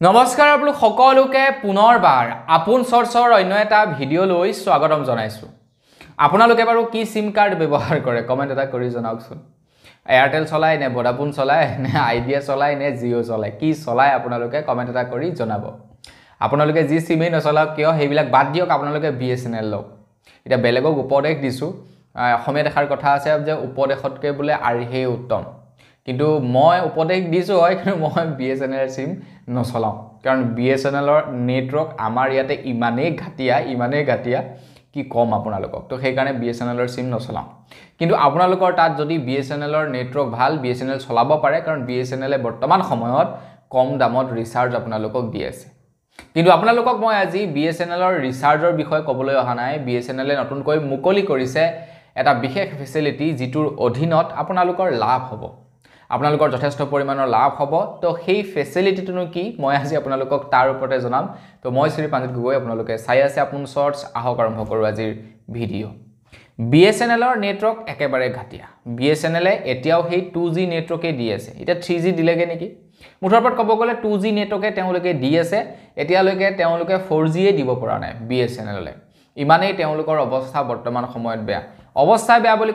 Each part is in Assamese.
নমস্কাৰ আপোনালোক সকলোকে পুনৰবাৰ আপোন চৰ্চৰ অন্য এটা ভিডিঅ' লৈ স্বাগতম জনাইছো। আপোনালোকে বাৰু কি সিম কাৰ্ড ব্যৱহাৰ কৰে কমেন্ট এটা কৰি জনাওকচোন। এয়াৰটেল চলায় নে ভোডাফোন চলায় নে আইডিয়া চলায় নে জিঅ' চলায় কি চলায় আপোনালোকে কমেন্ট এটা কৰি জনাব। আপোনালোকে যি সিমেই নচলাওক কিয় সেইবিলাক বাদ দিয়ক, আপোনালোকে BSNL লওক। এটা বেলেগক উপদেশ দিছো, অসমীয়া দেখাৰ কথা আছে যে উপদেশতকৈ বোলে আৰ্হে উত্তম, কিন্তু মই উপদেশ দিছো হয় কিন্তু মই BSNL সিম নচলাও, কাৰণ BSNLৰ নেটৱৰ্ক আমাৰ ইয়াতে ইমানেই ঘাটিয়া কি কম আপোনালোকক, তো সেইকাৰণে BSNLৰ সিম নচলাও। কিন্তু আপোনালোকৰ তাত যদি BSNLৰ নেটৱৰ্ক ভাল, BSNL চলাব পাৰে, কাৰণ BSNLে বৰ্তমান সময়ত কম দামত ৰিচাৰ্জ আপোনালোকক দি আছে। কিন্তু আপোনালোকক মই আজি BSNLৰ ৰিচাৰ্জৰ বিষয়ে ক'বলৈ অহা নাই। BSNLে নতুনকৈ মুকলি কৰিছে এটা বিশেষ ফেচিলিটি, যিটোৰ অধীনত আপোনালোকৰ লাভ হ'ব, আপোনালোকৰ যথেষ্ট পৰিমাণৰ লাভ হ'ব। তো সেই ফেচিলিটিটোনো কি মই আজি আপোনালোকক তাৰ ওপৰতে জনাম। তো মই শ্ৰী পাঞ্জিত গগৈ, আপোনালোকে চাই আছে আপোন চৰ্টছ। আহক আৰম্ভ কৰোঁ আজিৰ ভিডিঅ'। BSNLৰ নেটৱৰ্ক একেবাৰে ঘাটিয়া। BSNLে এতিয়াও সেই 2G নেটৱৰ্কে দি আছে, এতিয়া 3G দিলেগে নেকি। মুঠৰ ওপৰত ক'ব গ'লে 2G নেটৱৰ্কে তেওঁলোকে দি আছে, এতিয়ালৈকে তেওঁলোকে 4Gয়ে দিব পৰা নাই BSNLলে। ইমানেই তেওঁলোকৰ অৱস্থা বৰ্তমান সময়ত বেয়া। অৱস্থা বেয়া বুলি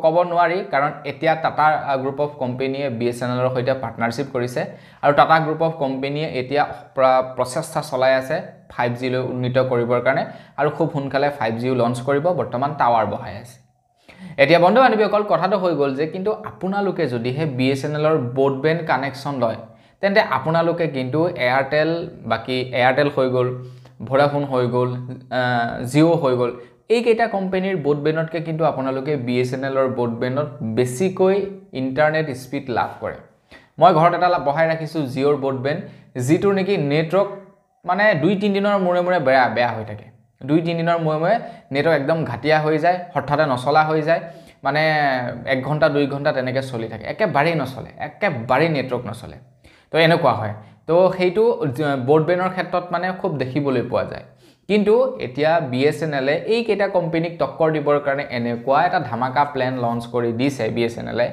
ক'ব নোৱাৰি, কাৰণ এতিয়া টাটা গ্ৰুপ অফ কোম্পানীয়ে BSNLৰ সৈতে পাৰ্টনাৰশ্বিপ কৰিছে, আৰু টাটা গ্ৰুপ অফ কোম্পানীয়ে এতিয়া প্ৰচেষ্টা চলাই আছে 5G লৈ উন্নীত কৰিবৰ কাৰণে, আৰু খুব সোনকালে 5Gও লঞ্চ কৰিব, বৰ্তমান টাৱাৰ বহাই আছে। এতিয়া বন্ধু বান্ধৱীসকল, কথাটো হৈ গ'ল যে কিন্তু আপোনালোকে যদিহে BSNLৰ ব্ৰডবেণ্ড কানেকশ্যন লয়, তেন্তে আপোনালোকে কিন্তু এয়াৰটেল হৈ গ'ল, ভোডাফোন হৈ গ'ল, জিঅ' হৈ গ'ল, এইকেইটা কোম্পানীৰ ব্ৰডবেণ্ডতকৈ কিন্তু আপোনালোকে BSNLৰ ব্ৰডবেণ্ডত বেছিকৈ ইণ্টাৰনেট স্পীড লাভ কৰে। মই ঘৰত এটা বহাই ৰাখিছোঁ জিঅ'ৰ ব্ৰডবেণ্ড, যিটোৰ নেকি নেটৱৰ্ক মানে 2-3 দিনৰ মূৰে মূৰে বেয়া হৈ থাকে। 2-3 দিনৰ মূৰে নেটৱৰ্ক একদম ঘাটিয়া হৈ যায়, হঠাতে নচলা হৈ যায়, মানে 1 ঘণ্টা 2 ঘণ্টা তেনেকৈ চলি থাকে, একেবাৰেই নচলে, একেবাৰেই নেটৱৰ্ক নচলে। তো এনেকুৱা হয়। তো সেইটো ব্ৰডবেণ্ডৰ ক্ষেত্ৰত মানে খুব দেখিবলৈ পোৱা যায়। কিন্তু এতিয়া BSNLে এইকেইটা কোম্পানীক টক্কৰ দিবৰ কাৰণে এনেকুৱা এটা ধামাকা প্লেন লঞ্চ কৰি দিছে BSNLে।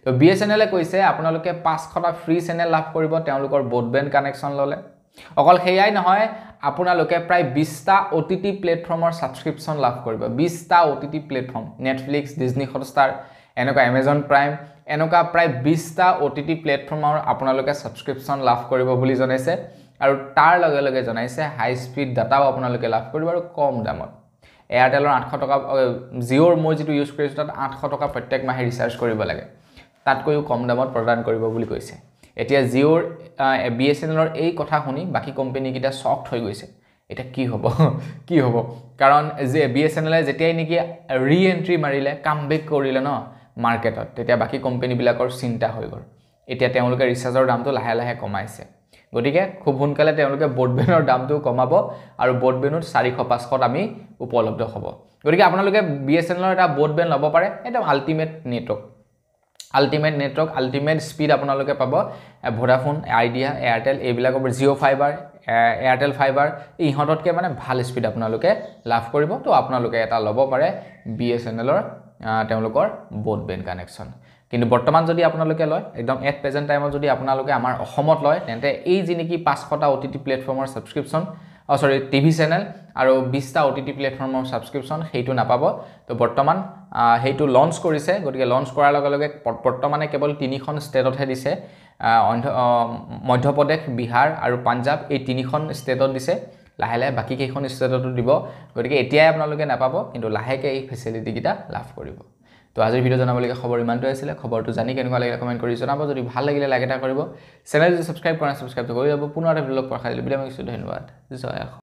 তো BSNLে কৈছে আপোনালোকে 500টা ফ্ৰী চেনেল লাভ কৰিব তেওঁলোকৰ ব্ৰডবেণ্ড কানেকশ্যন ল'লে। অকল সেয়াই নহয়, আপোনালোকে প্ৰায় 20টা OTT প্লেটফৰ্মৰ ছাবস্ক্ৰিপশ্যন লাভ কৰিব। 20টা OTT platform, Netflix, Disney Hotstar, এনেকুৱা এমেজন প্ৰাইম, এনেকুৱা প্ৰায় 20টা OTT প্লেটফৰ্মৰ আপোনালোকে ছাবস্ক্ৰিপশ্যন লাভ কৰিব বুলি জনাইছে, আৰু তাৰ লগে লগে জনাইছে হাই স্পীড ডাটাও আপোনালোকে লাভ কৰিব, আৰু কম দামত। এয়াৰটেলৰ 800 টকা, জিঅ'ৰ মই যিটো ইউজ কৰিছোঁ তাত 800 টকা প্ৰত্যেক মাহে ৰিচাৰ্জ কৰিব লাগে, তাতকৈও কম দামত প্ৰদান কৰিব বুলি কৈছে। এতিয়া জিঅ'ৰ BSNLৰ এই কথা শুনি বাকী কোম্পানীকেইটা শ্বকড হৈ গৈছে। এতিয়া কি হ'ব, কাৰণ যে BSNLে যেতিয়াই নেকি ৰি-এণ্ট্ৰি মাৰিলে, কামবেক কৰিলে ন মাৰ্কেটত, তেতিয়া বাকী কোম্পানীবিলাকৰ চিন্তা হৈ গ'ল। এতিয়া তেওঁলোকে ৰিচাৰ্জৰ দামটো লাহে লাহে কমাইছে, গতিকে খুব সোনকালে তেওঁলোকে ব্ৰডবেণ্ডৰ দামটো কমাব, আৰু ব্ৰডবেণ্ডত 400-500 আমি উপলব্ধ হ'ব। গতিকে আপোনালোকে BSNLৰ এটা ব্ৰডবেণ্ড ল'ব পাৰে, একদম আল্টিমেট নেটৱৰ্ক, আল্টিমেট স্পীড আপোনালোকে পাব। ভোডাফোন, আইডিয়া, এয়াৰটেল, এইবিলাকৰ জিঅ' ফাইবাৰ, এয়াৰটেল ফাইবাৰ, ইহঁততকৈ মানে ভাল স্পীড আপোনালোকে লাভ কৰিব। তো আপোনালোকে এটা ল'ব পাৰে BSNLৰ তেওঁলোকৰ ব্ৰডবেণ্ড কানেকশ্যন। কিন্তু বৰ্তমান যদি আপোনালোকে লয়, একদম এট প্ৰেজেণ্ট টাইমত যদি আপোনালোকে আমাৰ অসমত লয়, তেন্তে এই যি নেকি 500টা OTT প্লেটফৰ্মৰ ছাবস্ক্ৰিপশ্যন, টিভি চেনেল আৰু 20টা OTT প্লেটফৰ্মৰ ছাবস্ক্ৰিপশ্যন, সেইটো নাপাব। তো বৰ্তমান সেইটো লঞ্চ কৰিছে, গতিকে লঞ্চ কৰাৰ লগে লগে বৰ্তমানে কেৱল 3খন ষ্টেটতহে দিছে, মধ্যপ্ৰদেশ, বিহাৰ আৰু পাঞ্জাৱ, এই 3খন ষ্টেটত দিছে। লাহে লাহে বাকী কেইখন ষ্টেটতো দিব, গতিকে এতিয়াই আপোনালোকে নাপাব, কিন্তু লাহেকৈ এই ফেচিলিটিকেইটা লাভ কৰিব। তো আজিৰ ভিডিঅ' জনাবলগীয়া খবৰ ইমানটোৱে আছিলে। খবৰটো জানি কেনেকুৱা লাগিলে কমেণ্ট কৰি জনাব, যদি ভাল লাগিলে লাইক এটা কৰিব, চেনেল যদি ছাবস্ক্ৰাইব কৰা ছাবস্ক্ৰাইবটো কৰি যাব। পুনৰ এটা ভিডিঅ' লগ পোৱাৰ খালি বিদায় মাগিছোঁ, ধন্যবাদ, জয় অসম।